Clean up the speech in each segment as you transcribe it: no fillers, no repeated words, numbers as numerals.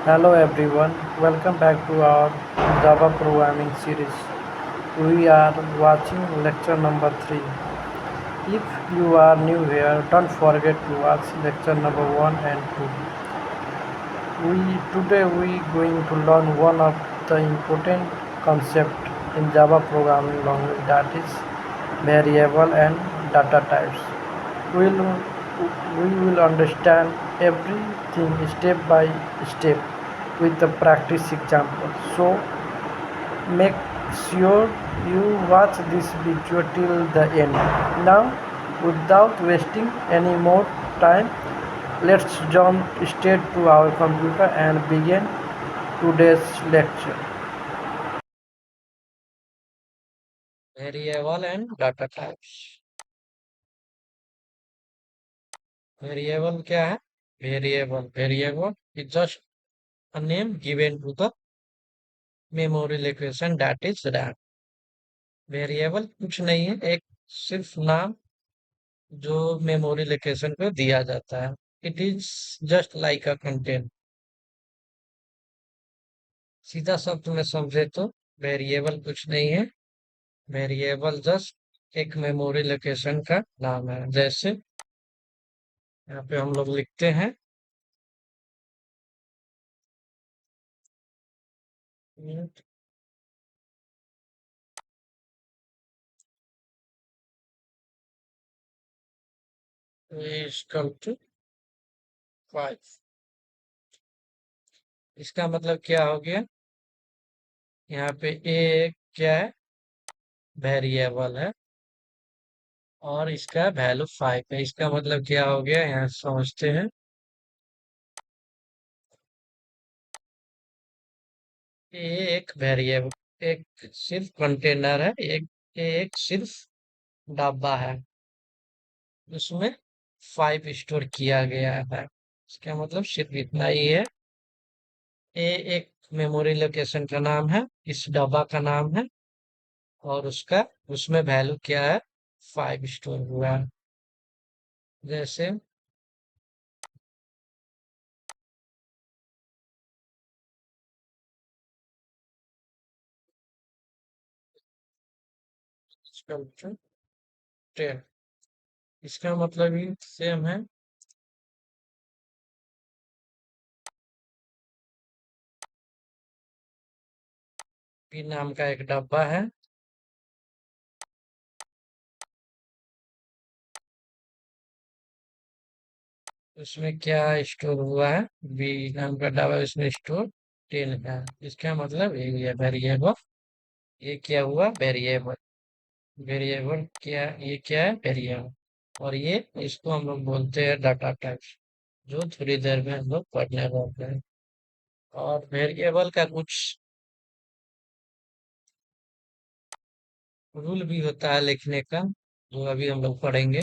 Hello everyone, welcome back to our Java programming series. We are watching lecture number 3. If you are new here, don't forget to watch lecture number 1 and 2. Today we going to learn one of the important concept in Java programming language, that is variable and data types. We'll, we will understand everything step by step with the practice example. So make sure you watch this video till the end. Now, without wasting any more time, let's jump straight to our computer and begin today's lecture. Variable and data types. Variable क्या है? Variable is just a name given to the memory location, that is RAM. Variable कुछ नहीं है, एक सिर्फ नाम जो memory location पे दिया जाता है. It is just like a content. सीधा शब्द में समझे तो वेरिएबल कुछ नहीं है. वेरिएबल जस्ट एक मेमोरी लोकेशन का नाम है. जैसे यहाँ पे हम लोग लिखते हैं इक्वल टू 5. इसका मतलब क्या हो गया? यहाँ पे ए क्या है? वेरिएबल है और इसका वैल्यू 5 है. इसका मतलब क्या हो गया, यहाँ समझते हैं. ए एक वेरिएबल, एक सिर्फ कंटेनर है, एक सिर्फ डब्बा है, उसमें 5 स्टोर किया गया है. इसका मतलब सिर्फ इतना ही है. ए एक मेमोरी लोकेशन का नाम है, इस डब्बा का नाम है, और उसका उसमें वैल्यू क्या है? 5 स्टोर हुआ है. जैसे स्कल्पचर 10. इसका मतलब ही सेम है. पी नाम का एक डब्बा है, उसमें क्या स्टोर हुआ है? बी नाम का डब्बा, उसमें स्टोर 10 है. इसका मतलब ये वेरिएबल. ये क्या हुआ? वेरिएबल. वेरिएबल क्या? ये क्या है? वेरिएबल. और ये इसको हम लोग बोलते हैं डाटा टाइप्स, जो थोड़ी देर में हम लोग पढ़ने वाले हैं. और वेरिएबल का कुछ रूल भी होता है लिखने का, जो अभी हम लोग पढ़ेंगे.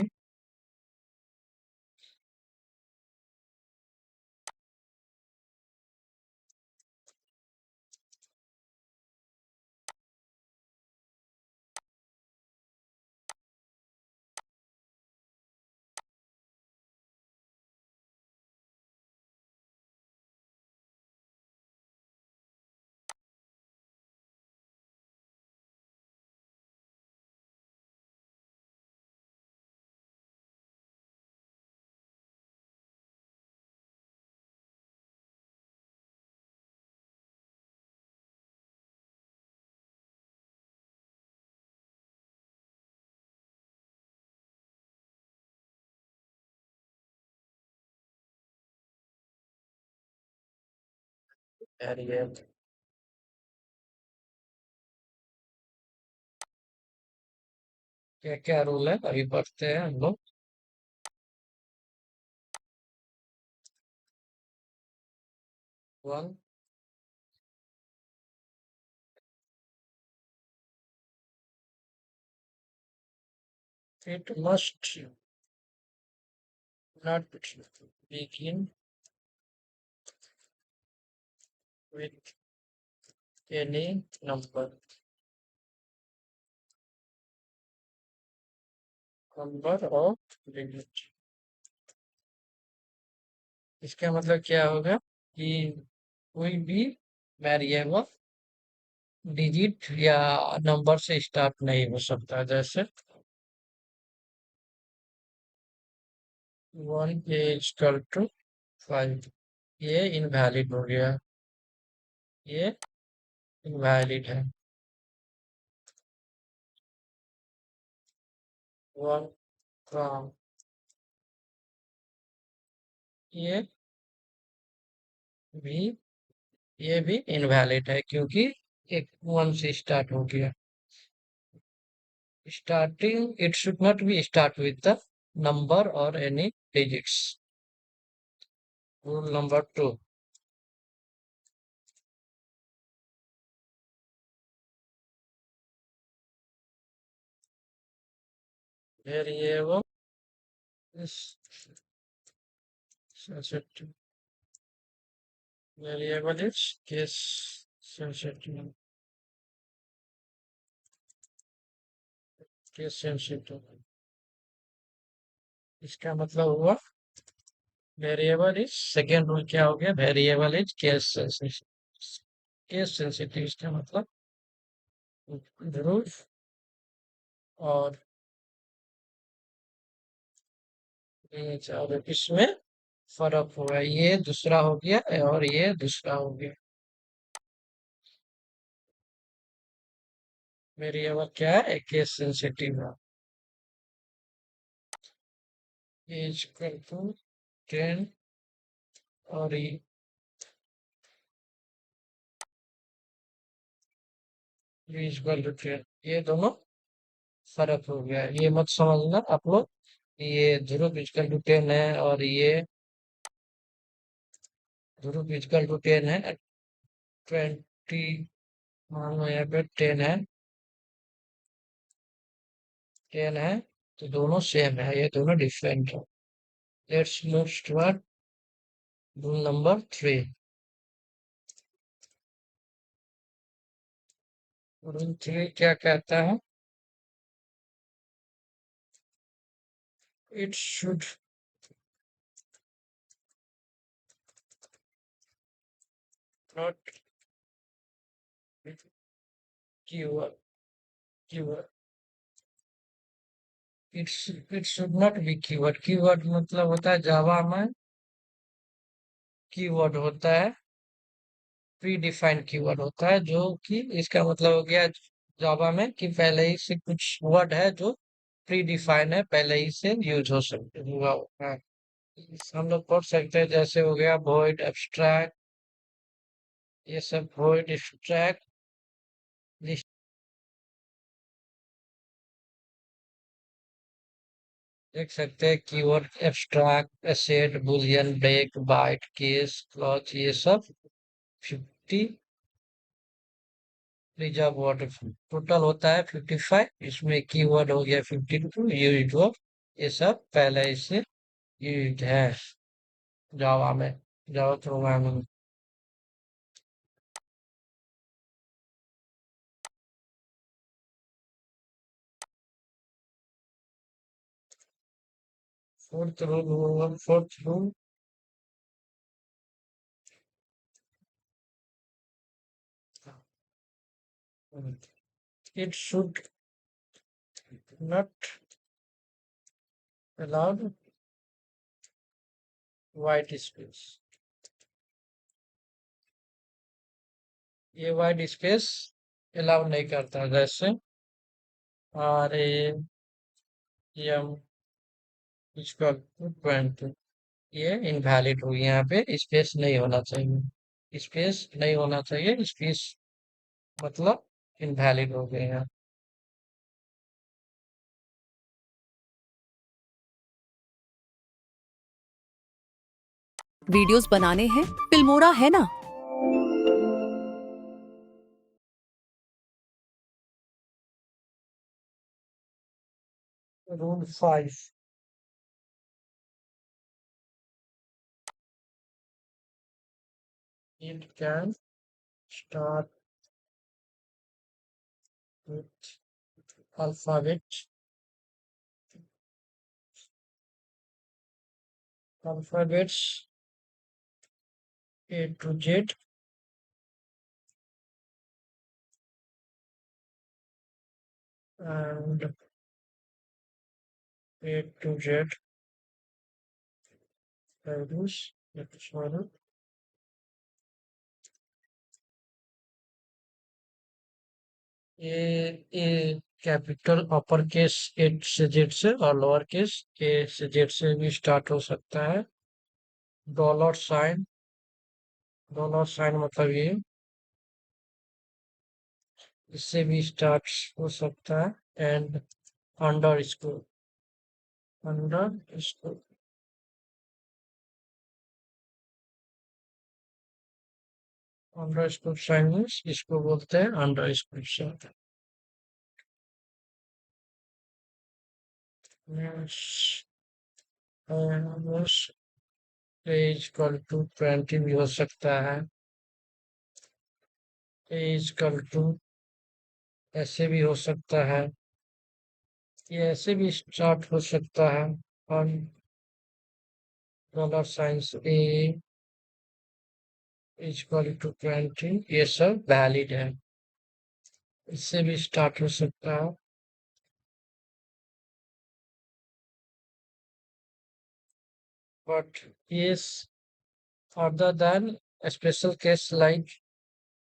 वेरिएबल क्या क्या रूल है अभी पढ़ते हैं हम लोग. One. It must not begin with any number of digits. इसका मतलब क्या होगा कि कोई भी वेरिएबल डिजिट या नंबर से स्टार्ट नहीं हो सकता। जैसे 1 = 5, ये इनवैलिड हो गया, ये इनवैलिड है। 1 फ्रॉम, ये भी ये भी इनवैलिड है क्योंकि एक 1 से स्टार्ट हो गया। Starting, it should not be start with the number or any digits. Rule number 2. Variable is sensitive. Variable is case sensitive. Case sensitive. इसका मतलब हुआ वेरिएबल इज, सेकेंड रूल क्या हो गया, variable is case sensitive. Case sensitive इसका मतलब ध्रुव और इसमें फर्क हुआ, ये दूसरा हो गया और ये दूसरा हो गया। वेरिएबल क्या है, केस सेंसिटिव है। एज इक्वल टू 10 और ये इक्वल टू 10, ये दोनों फर्क हो गया। ये मत समझना आप लोग, ये ध्रुव इक्वल टू 10 है और ये ध्रुव इक्वल टू 10 है। 20, मान लो यहाँ पे 10 है, 10 है, तो दोनों सेम है, ये दोनों डिफरेंट है। Let's move toward rule number 3। Rule 3 क्या कहता है, it should not keyword, keyword it should not be keyword. Keyword मतलब होता है जावा में, कीवर्ड होता है प्री डिफाइंड कीवर्ड होता है, जो कि इसका मतलब हो गया जावा में कि पहले ही से कुछ वर्ड है जो प्री डिफाइन है, पहले ही से यूज हो सकते हुआ होता है। हम लोग पढ़ सकते हैं, जैसे हो गया void, abstract, ये सब void, abstract, लिस्ट। देख सकते हैं keyword abstract, asset, boolean, break, byte, case, clause, ये सब 50 रिजर्व वर्ड टोटल होता है 55। इसमें कीवर्ड हो गया 52 यूज्ड वर्ड, ये सब पहले इससे यूज्ड है जावा में, Java programming. Fourth rule, it should not allow white space। ये white space अलाउ नहीं करता। जैसे RAM इक्वल टू 20, ये इनवैलिड हुई, यहाँ पे स्पेस नहीं होना चाहिए, स्पेस नहीं होना चाहिए, स्पेस मतलब इनवैलिड हो गए हैं। वीडियोस बनाने हैं, फिल्मोरा है ना। Rule 5, it can start with alphabet, alphabets A to Z and A to Z values. That is one. A capital upper case A से जेड से और लोअर केस ए से जेड से भी स्टार्ट हो सकता है। डॉलर साइन मतलब ये, इससे भी स्टार्ट हो सकता है। And underscore, underscore, underscore sign means इसको बोलते हैं underscore sign. Equal to 20 भी हो सकता है। इक्वल टू ऐसे भी हो सकता है, ये ऐसे भी स्टार्ट हो सकता है। और dollar signs A equal to 20, ये सब वैलिड है, इससे भी स्टार्ट हो सकता है। But yes, other than a special case like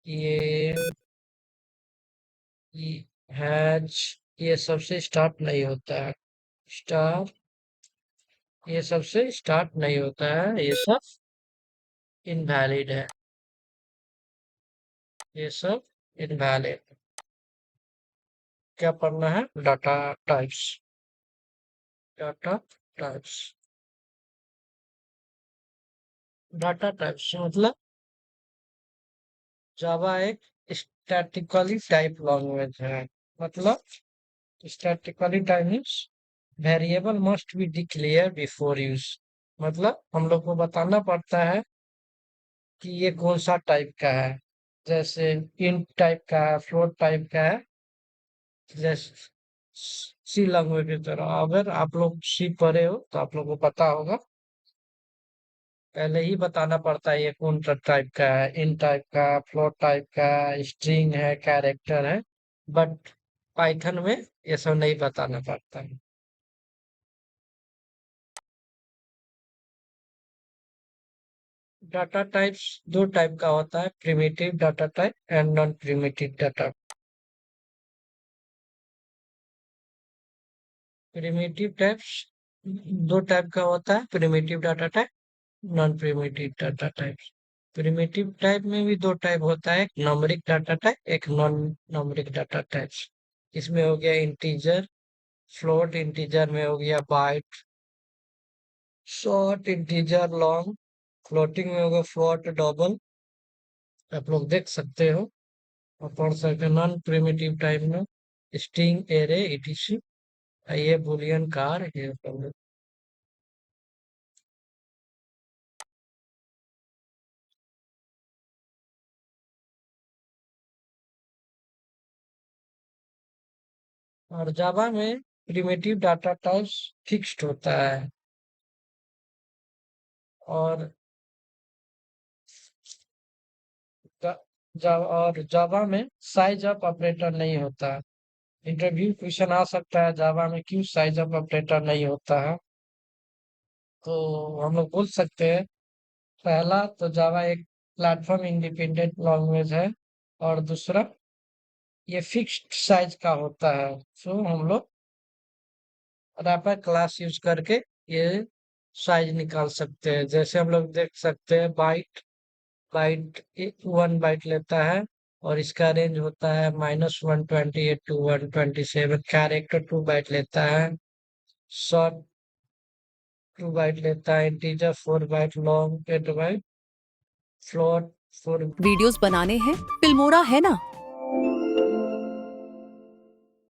ये हैज, ये सबसे स्टार्ट नहीं होता है। स्टार, ये सबसे स्टार्ट नहीं होता है, ये सब इनवैलिड है, ये सब इनवैलिड। क्या पढ़ना है? Data types, data types. Data types मतलब जावा एक स्टैटिकली टाइप लैंग्वेज है। मतलब statically type means variable must be declare before use. मतलब हम लोग को बताना पड़ता है कि ये कौन सा टाइप का है। जैसे इंट टाइप का है, फ्लोट टाइप का है, जैसे सी लैंग्वेज की तरह। अगर आप लोग सी पढ़े हो तो आप लोग को पता होगा, पहले ही बताना पड़ता है ये कौन सा टाइप का है, इन टाइप का, फ्लोट टाइप का, स्ट्रिंग है, कैरेक्टर है। बट पाइथन में ये सब नहीं बताना पड़ता है। डाटा टाइप्स दो टाइप का होता है, primitive data type and non primitive data. Primitive types दो टाइप का होता है, primitive data type, non primitive data types. Primitive type में भी दो टाइप होता है, एक न्यूमेरिक डाटा टाइप, एक नॉन न्यूमेरिक डाटा टाइप्स। इसमें हो गया इंटीजर, फ्लोट, इंटीजर में हो गया byte, short, integer, long, floating में होगा फ्लोट, डबल। आप लोग देख सकते हो और पढ़ सकते हो। नॉन प्रिमिटिव टाइप में स्ट्रिंग, एरे, etc, ये बुलियन कार, ये सब। और जावा में प्रिमिटिव डाटा टाइप्स फिक्स्ड होता है, और जावा में साइज अप ऑपरेटर नहीं होता है। इंटरव्यू क्वेश्चन आ सकता है जावा में क्यों साइज अप ऑपरेटर नहीं होता है। तो हम लोग बोल सकते हैं, पहला तो जावा एक प्लेटफॉर्म इंडिपेंडेंट लैंग्वेज है, और दूसरा ये फिक्स्ड साइज का होता है। सो हम लोग रैपर क्लास यूज करके ये साइज निकाल सकते हैं। जैसे हम लोग देख सकते हैं, बाइट, बाइट 1 बाइट लेता है, और इसका रेंज होता है -128 to 127। कैरेक्टर 2 बाइट लेता है, शॉर्ट 2 बाइट लेता है, integer 4 byte, long 8 byte, float 4। Videos बनाने हैं फिल्मोरा है ना।